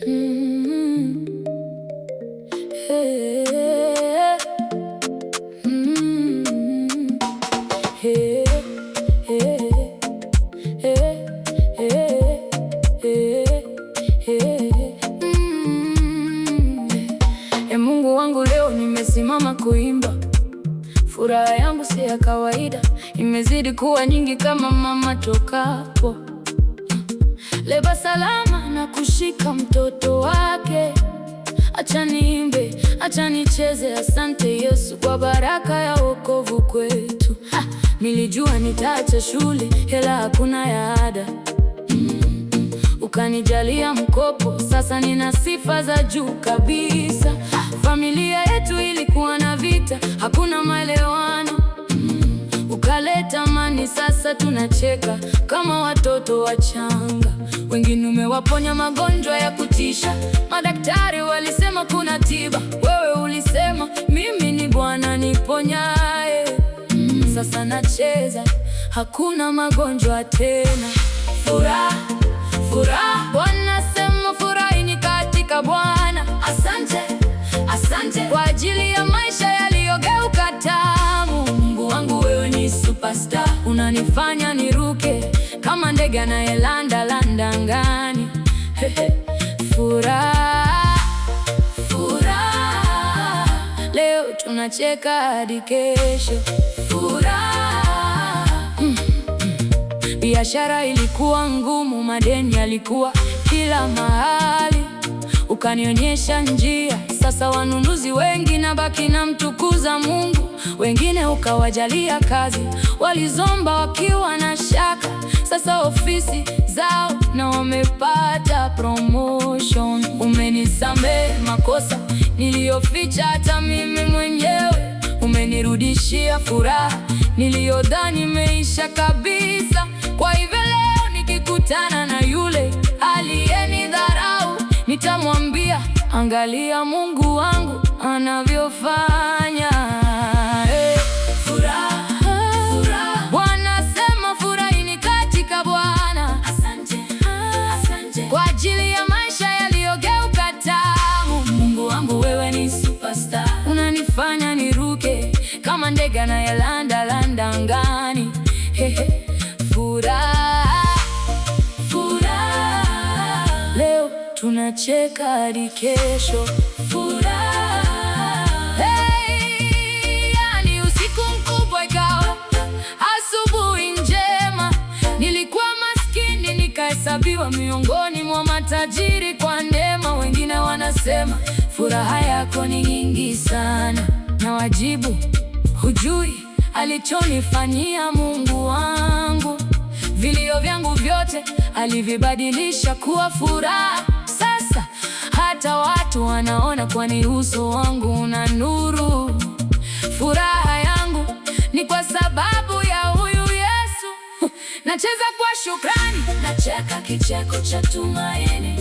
Mm-hmm. Hey. Mm-hmm. Hey. Hey. Hey. Hey. Hey. Mm-hmm. Mungu wangu, leo nimesimama kuimba. Furaha yangu si ya kawaida, imezidi kuwa nyingi kama mama tokapo. Leba salama na kushika mtoto wake. Acha niimbe, acha nicheze, asante Yesu kwa baraka ya wokovu kwetu. Nilijua nitaacha shule, hela hakuna ya ada. Ukanijalia mkopo, sasa nina sifa za juu kabisa. Familia yetu ilikuwa na vita, hakuna maelewano. Ukaleta amani, sasa tunacheka kama watoto wachanga. Wengine umewaponya magonjwa ya kutisha, madaktari walisema kuna tiba. Wewe ulisema mimi ni Bwana niponyaye. Sasa nacheza, hakuna magonjwa tena. Furaha, furaha, Bwana sema furahini katika Bwana. Asante, asante kwa ajili ya maisha yaliyogeuka tamu. Mungu wangu, wewe ni superstar, unanifanya niruke kama ndege anayelanda angani. Furaha, furaha, leo tunacheka hadi kesho. Furaha. Biashara ilikuwa ngumu, madeni yalikuwa kila mahali. Ukanionyesha njia, sasa wanunuzi wengi, na baki na mtukuza Mungu. Wengine ukawajalia kazi, walizomba wakiwa na shaka. Sasa ofisi zao na wamepata promotion. Umenisamehe makosa niliyoficha hata mimi mwenyewe. Umenirudishia furaha niliyodhani imeisha kabisa. Kwa hivyo leo nikikutana na yule aliyenidharau, nitamwambia angalia Mungu wangu anavyofanya. Furaha, furaha, Bwana sema furahini katika Bwana. Asante, asante kwa ajili ya maisha yaliyogeuka tamu. Mungu wangu, wewe ni superstar, unanifanya niruke kama ndege anayelanda angani. Furaha, furaha, leo tunacheka hadi kesho. Furaha, yani usiku mkubwa ikawa asubuhi njema. Nilikuwa maskini nikahesabiwa miongoni mwa matajiri kwa neema. Wengine wanasema furaha yako ni nyingi sana, na wajibu hujui alichonifanyia Mungu wangu. Vilio vyangu vyote alivibadilisha kuwa furaha. Sasa hata watu wanaona, kwani uso wangu una nuru. Furaha yangu ni kwa sababu ya huyu Yesu. Nacheza kwa shukrani, nacheka kicheko cha tumaini.